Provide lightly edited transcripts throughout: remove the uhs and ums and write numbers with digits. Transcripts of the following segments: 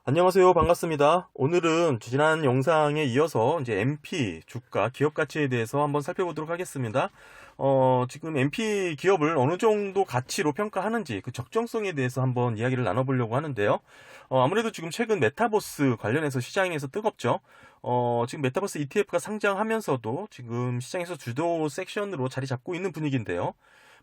안녕하세요. 반갑습니다. 오늘은 지난 영상에 이어서 이제 MP 주가 기업 가치에 대해서 한번 살펴보도록 하겠습니다. 지금 MP 기업을 어느 정도 가치로 평가하는지 그 적정성에 대해서 한번 이야기를 나눠보려고 하는데요. 아무래도 지금 최근 메타버스 관련해서 시장에서 뜨겁죠. 지금 메타버스 ETF가 상장하면서도 지금 시장에서 주도 섹션으로 자리 잡고 있는 분위기인데요.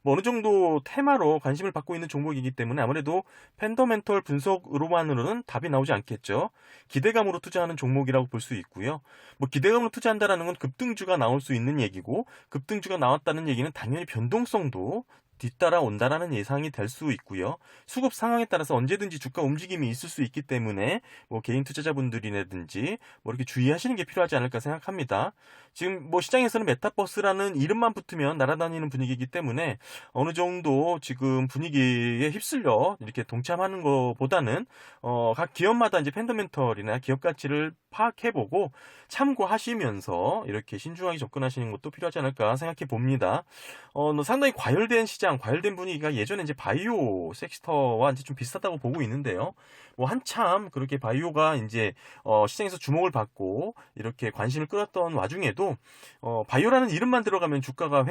뭐 어느 정도 테마로 관심을 받고 있는 종목이기 때문에 아무래도 펀더멘털 분석으로만으로는 답이 나오지 않겠죠. 기대감으로 투자하는 종목이라고 볼 수 있고요. 뭐 기대감으로 투자한다라는 건 급등주가 나올 수 있는 얘기고, 급등주가 나왔다는 얘기는 당연히 변동성도 뒤따라 온다라는 예상이 될 수 있고요. 수급 상황에 따라서 언제든지 주가 움직임이 있을 수 있기 때문에 뭐 개인 투자자분들이라든지 뭐 이렇게 주의하시는 게 필요하지 않을까 생각합니다. 지금 뭐 시장에서는 메타버스라는 이름만 붙으면 날아다니는 분위기이기 때문에 어느 정도 지금 분위기에 휩쓸려 이렇게 동참하는 것보다는 각 기업마다 이제 펀더멘털이나 기업 가치를 파악해보고 참고하시면서 이렇게 신중하게 접근하시는 것도 필요하지 않을까 생각해 봅니다. 상당히 과열된 시장, 과열된 분위기가 예전에 이제 바이오 섹터와 이제 좀 비슷하다고 보고 있는데요. 뭐 한참 그렇게 바이오가 이제 시장에서 주목을 받고 이렇게 관심을 끌었던 와중에도 바이오라는 이름만 들어가면 주가가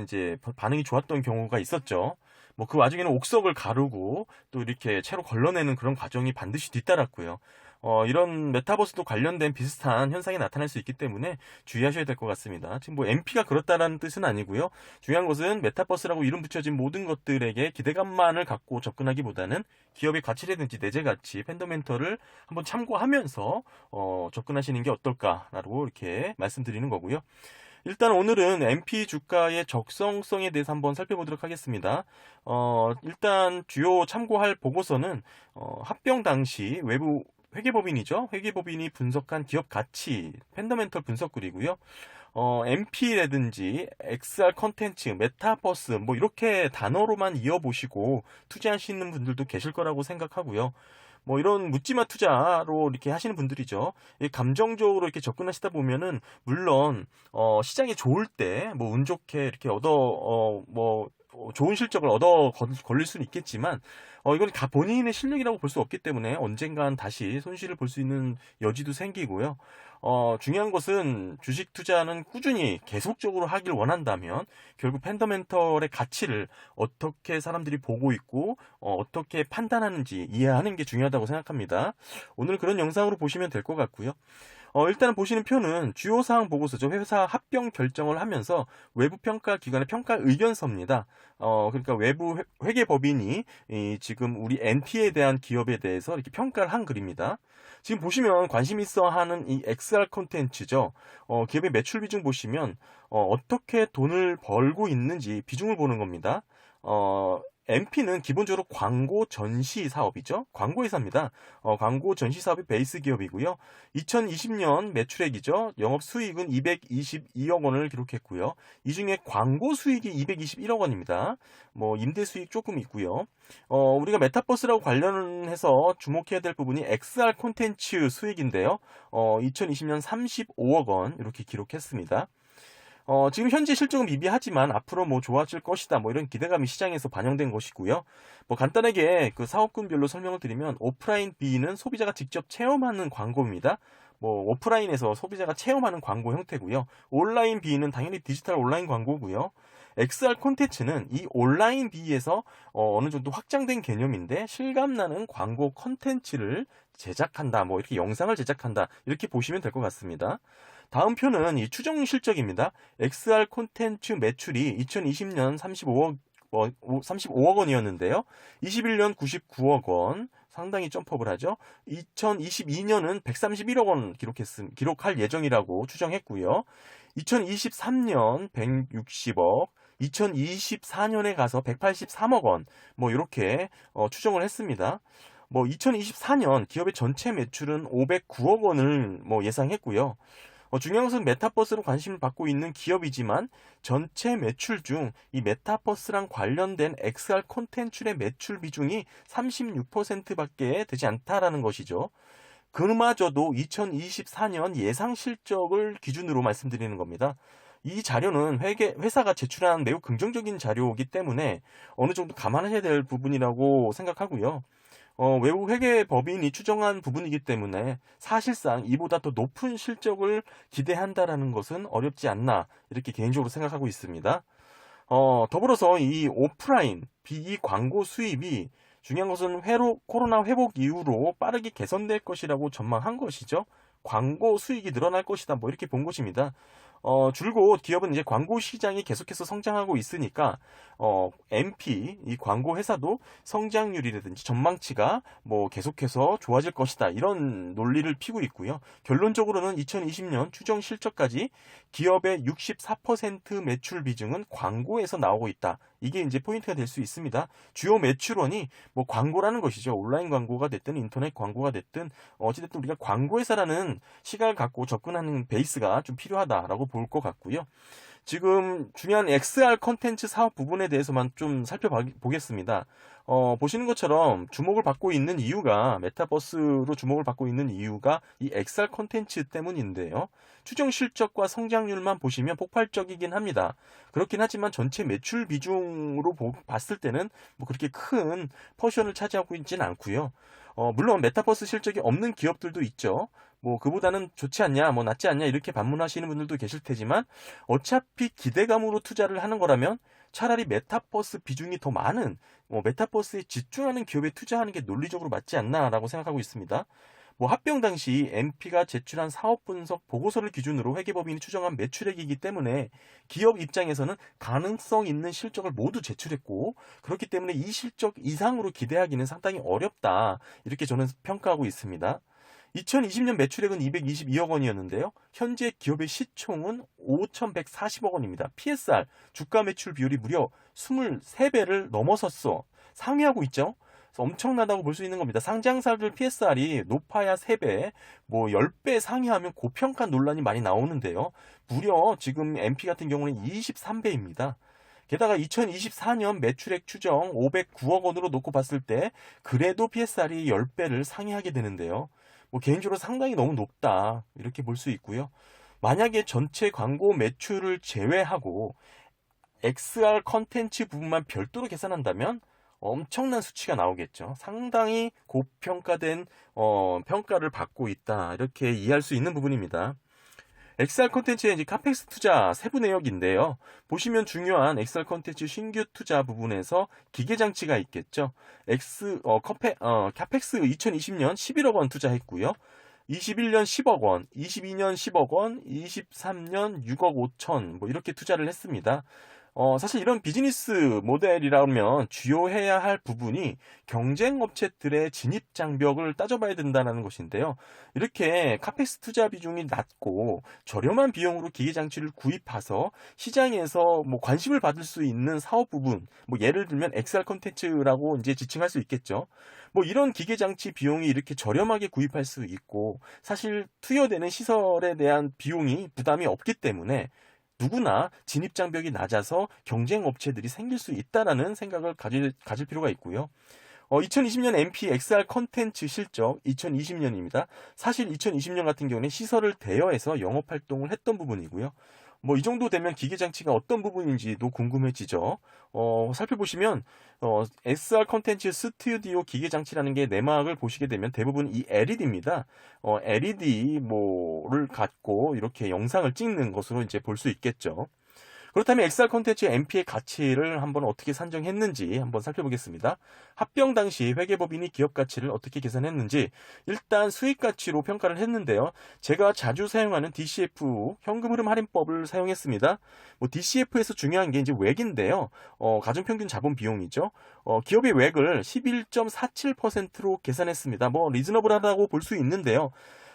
이제 반응이 좋았던 경우가 있었죠. 뭐 그 와중에는 옥석을 가르고 또 이렇게 채로 걸러내는 그런 과정이 반드시 뒤따랐고요. 이런 메타버스도 관련된 비슷한 현상이 나타날 수 있기 때문에 주의하셔야 될 것 같습니다. 지금 뭐 MP가 그렇다라는 뜻은 아니고요. 중요한 것은 메타버스라고 이름 붙여진 모든 것들에게 기대감만을 갖고 접근하기보다는 기업의 가치라든지 내재 가치, 펀더멘털을 한번 참고하면서 접근하시는 게 어떨까라고 이렇게 말씀드리는 거고요. 일단 오늘은 MP 주가의 적성성에 대해서 한번 살펴보도록 하겠습니다. 일단 주요 참고할 보고서는 합병 당시 외부 회계법인이죠. 회계법인이 분석한 기업 가치, 펀더멘털 분석글이고요. MP라든지 XR 컨텐츠, 메타버스 뭐 이렇게 단어로만 이어보시고 투자하시는 분들도 계실 거라고 생각하고요. 뭐 이런 묻지마 투자로 이렇게 하시는 분들이죠. 감정적으로 이렇게 접근하시다 보면은 물론 시장이 좋을 때 뭐 운 좋게 이렇게 좋은 실적을 걸릴 수는 있겠지만 이건 다 본인의 실력이라고 볼 수 없기 때문에 언젠간 다시 손실을 볼 수 있는 여지도 생기고요. 중요한 것은 주식 투자는 꾸준히 계속적으로 하길 원한다면 결국 펀더멘털의 가치를 어떻게 사람들이 보고 있고 어떻게 판단하는지 이해하는 게 중요하다고 생각합니다. 오늘 그런 영상으로 보시면 될 것 같고요. 일단 보시는 표는 주요 사항 보고서죠. 회사 합병 결정을 하면서 외부 평가 기관의 평가 의견서입니다. 그러니까 외부 회계법인이 지금 우리 NT에 대한 기업에 대해서 이렇게 평가를 한 글입니다. 지금 보시면 관심 있어 하는 이 XR 콘텐츠죠. 기업의 매출 비중 보시면 어떻게 돈을 벌고 있는지 비중을 보는 겁니다. MP는 기본적으로 광고 전시 사업이죠. 광고 회사입니다. 광고 전시 사업이 베이스 기업이고요. 2020년 매출액이죠. 영업 수익은 222억 원을 기록했고요. 이 중에 광고 수익이 221억 원입니다. 뭐 임대 수익 조금 있고요. 우리가 메타버스라고 관련해서 주목해야 될 부분이 XR 콘텐츠 수익인데요. 2020년 35억 원 이렇게 기록했습니다. 지금 현재 실적은 미비하지만 앞으로 뭐 좋아질 것이다. 뭐 이런 기대감이 시장에서 반영된 것이고요. 뭐 간단하게 그 사업군별로 설명을 드리면 오프라인 B는 소비자가 직접 체험하는 광고입니다. 뭐 오프라인에서 소비자가 체험하는 광고 형태고요. 온라인 B는 당연히 디지털 온라인 광고고요. XR 콘텐츠는 이 온라인 B에서 어느 정도 확장된 개념인데 실감나는 광고 콘텐츠를 제작한다. 뭐 이렇게 영상을 제작한다. 이렇게 보시면 될 것 같습니다. 다음 표는 이 추정 실적입니다. XR 콘텐츠 매출이 2020년 35억 원이었는데요. 21년 99억 원, 상당히 점프업을 하죠. 2022년은 131억 원 기록할 예정이라고 추정했고요. 2023년 160억, 2024년에 가서 183억 원, 뭐 이렇게 추정을 했습니다. 뭐 2024년 기업의 전체 매출은 509억 원을 뭐 예상했고요. 중요한 것은 메타버스로 관심을 받고 있는 기업이지만 전체 매출 중 이 메타버스랑 관련된 XR 콘텐츠의 매출 비중이 36%밖에 되지 않다라는 것이죠. 그마저도 2024년 예상 실적을 기준으로 말씀드리는 겁니다. 이 자료는 회사가 제출한 매우 긍정적인 자료이기 때문에 어느 정도 감안하셔야 될 부분이라고 생각하고요. 외부 회계법인이 추정한 부분이기 때문에 사실상 이보다 더 높은 실적을 기대한다라는 것은 어렵지 않나 이렇게 개인적으로 생각하고 있습니다. 더불어서 이 오프라인 비광고 수입이 중요한 것은 코로나 회복 이후로 빠르게 개선될 것이라고 전망한 것이죠. 광고 수익이 늘어날 것이다. 뭐 이렇게 본 것입니다. 줄곧 기업은 이제 광고 시장이 계속해서 성장하고 있으니까 MP 이 광고 회사도 성장률이라든지 전망치가 뭐 계속해서 좋아질 것이다. 이런 논리를 피고 있고요. 결론적으로는 2020년 추정 실적까지 기업의 64% 매출 비중은 광고에서 나오고 있다. 이게 이제 포인트가 될 수 있습니다. 주요 매출원이 뭐 광고라는 것이죠. 온라인 광고가 됐든 인터넷 광고가 됐든 어찌됐든 우리가 광고회사라는 시각을 갖고 접근하는 베이스가 좀 필요하다라고 볼 것 같고요. 지금 중요한 XR 컨텐츠 사업 부분에 대해서만 좀 살펴보겠습니다. 보시는 것처럼 주목을 받고 있는 이유가 메타버스로 주목을 받고 있는 이유가 이 XR 컨텐츠 때문인데요. 추정 실적과 성장률만 보시면 폭발적이긴 합니다. 그렇긴 하지만 전체 매출 비중으로 봤을 때는 뭐 그렇게 큰 포션을 차지하고 있지는 않고요. 물론 메타버스 실적이 없는 기업들도 있죠. 뭐 그보다는 좋지 않냐, 뭐 낫지 않냐 이렇게 반문하시는 분들도 계실 테지만 어차피 기대감으로 투자를 하는 거라면 차라리 메타버스 비중이 더 많은 메타버스에 집중하는 기업에 투자하는 게 논리적으로 맞지 않나라고 생각하고 있습니다. 뭐 합병 당시 MP가 제출한 사업 분석 보고서를 기준으로 회계법인이 추정한 매출액이기 때문에 기업 입장에서는 가능성 있는 실적을 모두 제출했고 그렇기 때문에 이 실적 이상으로 기대하기는 상당히 어렵다. 이렇게 저는 평가하고 있습니다. 2020년 매출액은 222억 원이었는데요. 현재 기업의 시총은 5,140억 원입니다. PSR, 주가 매출 비율이 무려 23배를 넘어섰어. 상회하고 있죠? 엄청나다고 볼 수 있는 겁니다. 상장사들 PSR이 높아야 3배, 뭐 10배 상회하면 고평가 논란이 많이 나오는데요. 무려 지금 MP 같은 경우는 23배입니다. 게다가 2024년 매출액 추정 509억 원으로 놓고 봤을 때 그래도 PSR이 10배를 상회하게 되는데요. 뭐 개인적으로 상당히 너무 높다 이렇게 볼 수 있고요. 만약에 전체 광고 매출을 제외하고 XR 컨텐츠 부분만 별도로 계산한다면 엄청난 수치가 나오겠죠. 상당히 고평가된 평가를 받고 있다 이렇게 이해할 수 있는 부분입니다. XR 콘텐츠의 이제 카펙스 투자 세부 내역인데요. 보시면 중요한 XR 콘텐츠 신규 투자 부분에서 기계장치가 있겠죠. 카펙스 2020년 11억 원 투자했고요. 21년 10억 원, 22년 10억 원, 23년 6억 5천 뭐 이렇게 투자를 했습니다. 사실 이런 비즈니스 모델이라면 주요해야 할 부분이 경쟁 업체들의 진입 장벽을 따져봐야 된다는 것인데요. 이렇게 카펙스 투자 비중이 낮고 저렴한 비용으로 기계장치를 구입해서 시장에서 뭐 관심을 받을 수 있는 사업 부분, 뭐 예를 들면 XR 콘텐츠라고 이제 지칭할 수 있겠죠. 뭐 이런 기계장치 비용이 이렇게 저렴하게 구입할 수 있고 사실 투여되는 시설에 대한 비용이 부담이 없기 때문에 누구나 진입장벽이 낮아서 경쟁 업체들이 생길 수 있다라는 생각을 가질 필요가 있고요. 2020년 MP XR 컨텐츠 실적 2020년입니다. 사실 2020년 같은 경우는 시설을 대여해서 영업 활동을 했던 부분이고요. 뭐 이 정도 되면 기계장치가 어떤 부분인지도 궁금해지죠. 살펴보시면 XR 컨텐츠 스튜디오 기계장치라는 게 내막을 보시게 되면 대부분 이 LED입니다. LED 뭐를 갖고 이렇게 영상을 찍는 것으로 이제 볼 수 있겠죠. 그렇다면 XR 콘텐츠 MP의 가치를 한번 어떻게 산정했는지 한번 살펴보겠습니다. 합병 당시 회계법인이 기업 가치를 어떻게 계산했는지 일단 수익 가치로 평가를 했는데요. 제가 자주 사용하는 DCF 현금흐름 할인법을 사용했습니다. 뭐 DCF에서 중요한 게 이제 외익인데요. 가정평균 자본 비용이죠. 기업의 외익을 11.47%로 계산했습니다. 뭐 리즈너블하다고 볼 수 있는데요.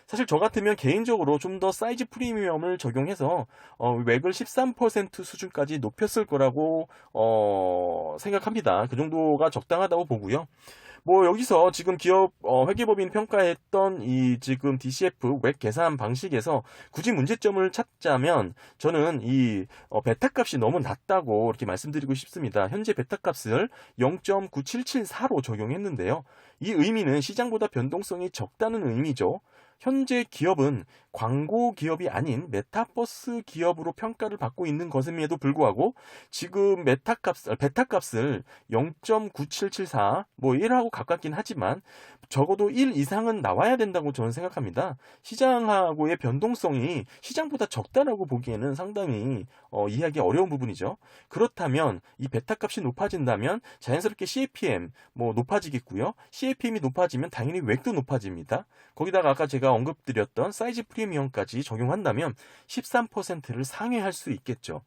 사실 저 같으면 개인적으로 좀 더 사이즈 프리미엄을 적용해서 외익을 13% 수준까지 높였을 거라고 생각합니다. 그 정도가 적당하다고 보고요. 뭐 여기서 지금 기업 회계법인 평가했던 이 지금 DCF 외익 계산 방식에서 굳이 문제점을 찾자면 저는 이 베타 값이 너무 낮다고 이렇게 말씀드리고 싶습니다. 현재 베타 값을 0.9774로 적용했는데요. 이 의미는 시장보다 변동성이 적다는 의미죠. 현재 기업은 광고 기업이 아닌 메타버스 기업으로 평가를 받고 있는 것임에도 불구하고 지금 베타 값을 0.9774 뭐 1하고 가깝긴 하지만 적어도 1 이상은 나와야 된다고 저는 생각합니다. 시장하고의 변동성이 시장보다 적다라고 보기에는 상당히 이해하기 어려운 부분이죠. 그렇다면 이 베타 값이 높아진다면 자연스럽게 CAPM 뭐 높아지겠고요. CAPM이 높아지면 당연히 웩도 높아집니다. 거기다가 아까 제가 언급드렸던 사이즈 프리미엄까지 적용한다면 13%를 상회할 수 있겠죠.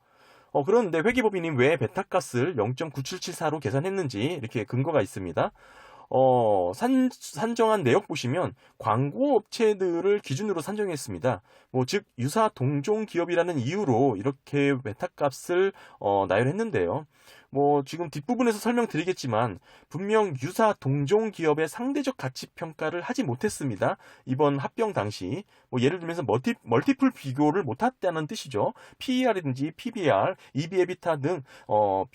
그런데 회계법인이 왜 베타값을 0.9774로 계산했는지 이렇게 근거가 있습니다. 산정한 내역 보시면 광고 업체들을 기준으로 산정했습니다. 즉 유사 동종 기업이라는 이유로 이렇게 베타값을 나열했는데요. 지금 뒷부분에서 설명드리겠지만 분명 유사 동종 기업의 상대적 가치 평가를 하지 못했습니다. 이번 합병 당시 예를 들면서 멀티플 비교를 못했다는 뜻이죠. PER이든지 PBR, EV/EBITDA 등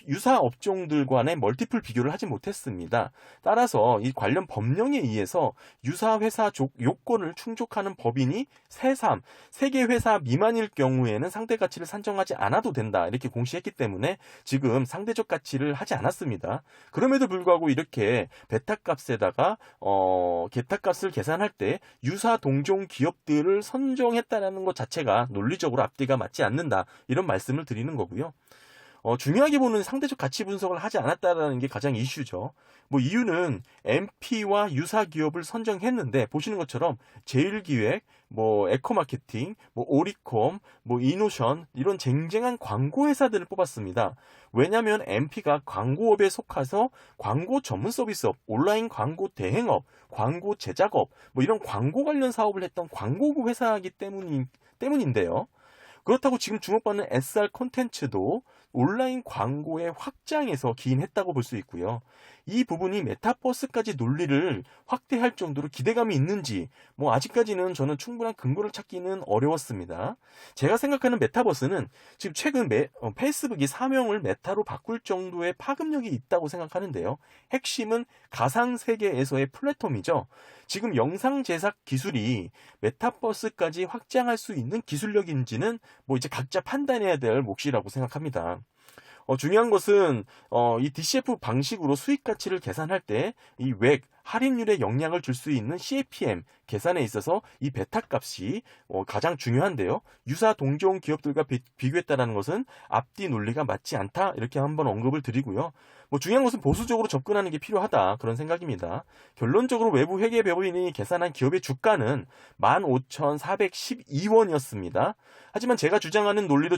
유사 업종들 간의 멀티플 비교를 하지 못했습니다. 따라서 이 관련 법령에 의해서 유사 회사 요건을 충족하는 법인이 새삼 3개 회사 미만일 경우에는 상대 가치를 산정하지 않아도 된다 이렇게 공시했기 때문에 지금 상대적 가치를 하지 않았습니다. 그럼에도 불구하고 이렇게 베타 값에다가 게타 값을 계산할 때 유사 동종 기업들을 선정했다는 것 자체가 논리적으로 앞뒤가 맞지 않는다 이런 말씀을 드리는 거고요. 중요하게 보는 상대적 가치 분석을 하지 않았다는 게 가장 이슈죠. 이유는 MP와 유사 기업을 선정했는데 보시는 것처럼 제일기획, 에코마케팅, 오리콤, 이노션 이런 쟁쟁한 광고 회사들을 뽑았습니다. 왜냐하면 MP가 광고업에 속해서 광고 전문 서비스업, 온라인 광고 대행업, 광고 제작업 이런 광고 관련 사업을 했던 광고국 회사이기 때문인데요. 그렇다고 지금 주목받는 SR 콘텐츠도 온라인 광고의 확장에서 기인했다고 볼 수 있고요. 이 부분이 메타버스까지 논리를 확대할 정도로 기대감이 있는지 아직까지는 저는 충분한 근거를 찾기는 어려웠습니다. 제가 생각하는 메타버스는 지금 최근 페이스북이 사명을 메타로 바꿀 정도의 파급력이 있다고 생각하는데요. 핵심은 가상세계에서의 플랫폼이죠. 지금 영상 제작 기술이 메타버스까지 확장할 수 있는 기술력인지는 이제 각자 판단해야 될 몫이라고 생각합니다. 중요한 것은 이 DCF 방식으로 수익 가치를 계산할 때 이 할인율에 영향을 줄 수 있는 CAPM 계산에 있어서 이 베타 값이 가장 중요한데요. 유사 동종 기업들과 비교했다는 것은 앞뒤 논리가 맞지 않다 이렇게 한번 언급을 드리고요. 중요한 것은 보수적으로 접근하는 게 필요하다 그런 생각입니다. 결론적으로 외부 회계법인이 계산한 기업의 주가는 15,412원이었습니다. 하지만 제가 주장하는 논리로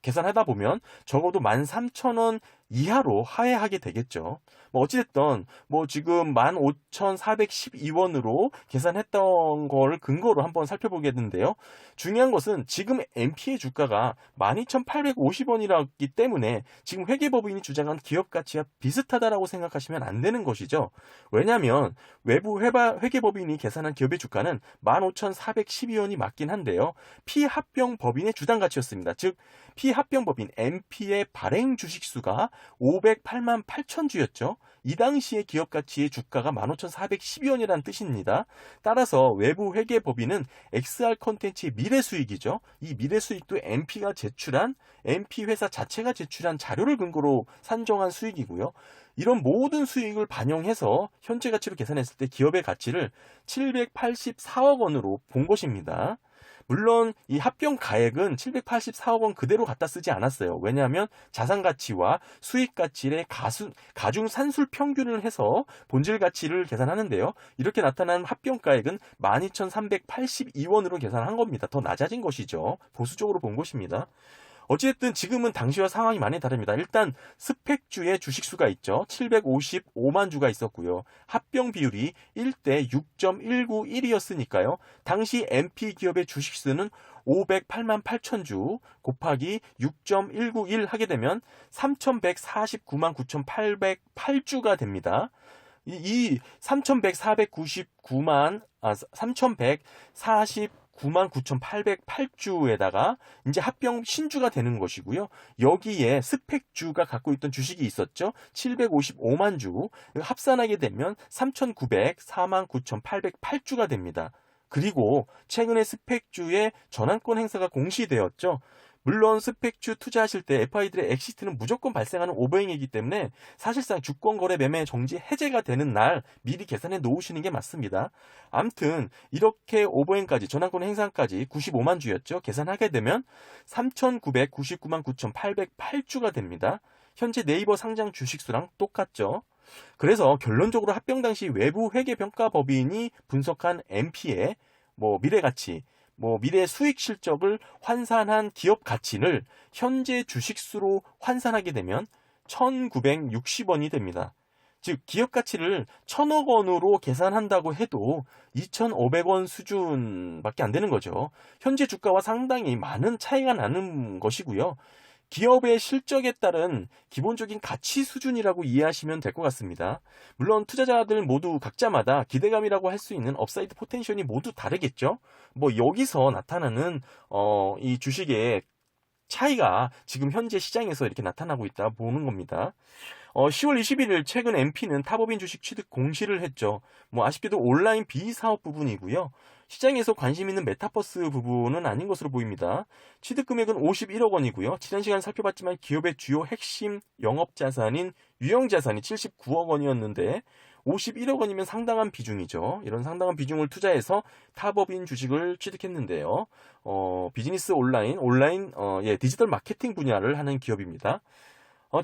계산하다 보면 적어도 13,000원 이하로 하회하게 되겠죠. 어찌됐든 지금 15,412원으로 계산했던 걸 근거로 한번 살펴보겠는데요. 중요한 것은 지금 MP의 주가가 12,850원이라기 때문에 지금 회계법인이 주장한 기업 가치와 비슷하다라고 생각하시면 안 되는 것이죠. 왜냐하면 외부 회계법인이 계산한 기업의 주가는 15,412원이 맞긴 한데요. 피합병 법인의 주당 가치였습니다. 즉 피합병 법인 MP의 발행 주식수가 508만 8천 주였죠. 이 당시의 기업 가치의 주가가 15,412원이라는 뜻입니다. 따라서 외부 회계법인은 XR 콘텐츠의 미래 수익이죠. 이 미래 수익도 MP가 제출한 MP 회사 자체가 제출한 자료를 근거로 산정한 수익이고요. 이런 모든 수익을 반영해서 현재 가치로 계산했을 때 기업의 가치를 784억 원으로 본 것입니다. 물론 이 합병 가액은 784억 원 그대로 갖다 쓰지 않았어요. 왜냐하면 자산 가치와 수익 가치의 가중 산술 평균을 해서 본질 가치를 계산하는데요. 이렇게 나타난 합병 가액은 12,382원으로 계산한 겁니다. 더 낮아진 것이죠. 보수적으로 본 것입니다. 어찌됐든 지금은 당시와 상황이 많이 다릅니다. 일단 스펙주의 주식수가 있죠. 755만 주가 있었고요. 합병 비율이 1대 6.191이었으니까요. 당시 MP 기업의 주식수는 508만 8천 주 곱하기 6.191 하게 되면 3,149만 9,808주가 됩니다. 이 3,149만 9,808주에다가 이제 합병 신주가 되는 것이고요. 여기에 스펙주가 갖고 있던 주식이 있었죠. 755만 주. 합산하게 되면 3,904만 9,808주가 됩니다. 그리고 최근에 스펙주의 전환권 행사가 공시되었죠. 물론 스펙주 투자하실 때 FI들의 엑시트는 무조건 발생하는 오버행이기 때문에 사실상 주권거래 매매 정지 해제가 되는 날 미리 계산해 놓으시는 게 맞습니다. 암튼 이렇게 오버행까지 전환권 행사까지 95만 주였죠. 계산하게 되면 3,999만 9,808주가 됩니다. 현재 네이버 상장 주식수랑 똑같죠. 그래서 결론적으로 합병 당시 외부 회계평가법인이 분석한 MP의 미래가치, 미래 수익 실적을 환산한 기업 가치를 현재 주식수로 환산하게 되면 1,960원이 됩니다. 즉 기업 가치를 1,000억 원으로 계산한다고 해도 2,500원 수준밖에 안 되는 거죠. 현재 주가와 상당히 많은 차이가 나는 것이고요. 기업의 실적에 따른 기본적인 가치 수준이라고 이해하시면 될 것 같습니다. 물론 투자자들 모두 각자마다 기대감이라고 할 수 있는 업사이드 포텐셜이 모두 다르겠죠. 여기서 나타나는 이 주식의 차이가 지금 현재 시장에서 이렇게 나타나고 있다 보는 겁니다. 10월 21일 최근 MP는 탑업인 주식 취득 공시를 했죠. 아쉽게도 온라인 비사업 부분이고요. 시장에서 관심 있는 메타버스 부분은 아닌 것으로 보입니다. 취득 금액은 51억 원이고요. 지난 시간 살펴봤지만 기업의 주요 핵심 영업자산인 유형자산이 79억 원이었는데 51억 원이면 상당한 비중이죠. 이런 상당한 비중을 투자해서 탑업인 주식을 취득했는데요. 비즈니스 온라인, 디지털 마케팅 분야를 하는 기업입니다.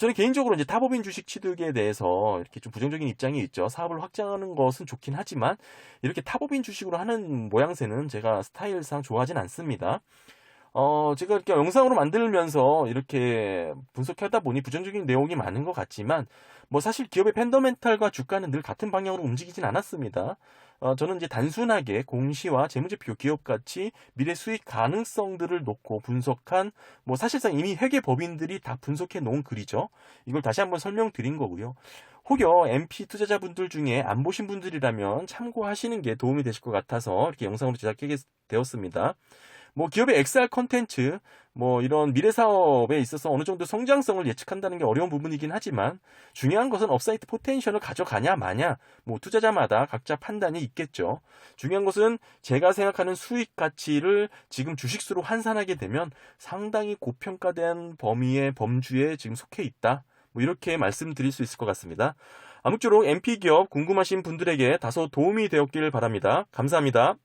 저는 개인적으로 이제 탑업인 주식 취득에 대해서 이렇게 좀 부정적인 입장이 있죠. 사업을 확장하는 것은 좋긴 하지만 이렇게 탑업인 주식으로 하는 모양새는 제가 스타일상 좋아하진 않습니다. 제가 이렇게 영상으로 만들면서 이렇게 분석하다 보니 부정적인 내용이 많은 것 같지만 사실 기업의 펀더멘탈과 주가는 늘 같은 방향으로 움직이진 않았습니다. 저는 이제 단순하게 공시와 재무제표 기업 가치, 미래 수익 가능성들을 놓고 분석한 사실상 이미 회계법인들이 다 분석해 놓은 글이죠. 이걸 다시 한번 설명드린 거고요. 혹여 MP 투자자분들 중에 안 보신 분들이라면 참고하시는 게 도움이 되실 것 같아서 이렇게 영상으로 제작하게 되었습니다. 기업의 XR 컨텐츠, 이런 미래 사업에 있어서 어느 정도 성장성을 예측한다는 게 어려운 부분이긴 하지만 중요한 것은 업사이트 포텐셜을 가져가냐 마냐, 투자자마다 각자 판단이 있겠죠. 중요한 것은 제가 생각하는 수익 가치를 지금 주식수로 환산하게 되면 상당히 고평가된 범주에 지금 속해 있다. 이렇게 말씀드릴 수 있을 것 같습니다. 아무쪼록 MP 기업 궁금하신 분들에게 다소 도움이 되었길 바랍니다. 감사합니다.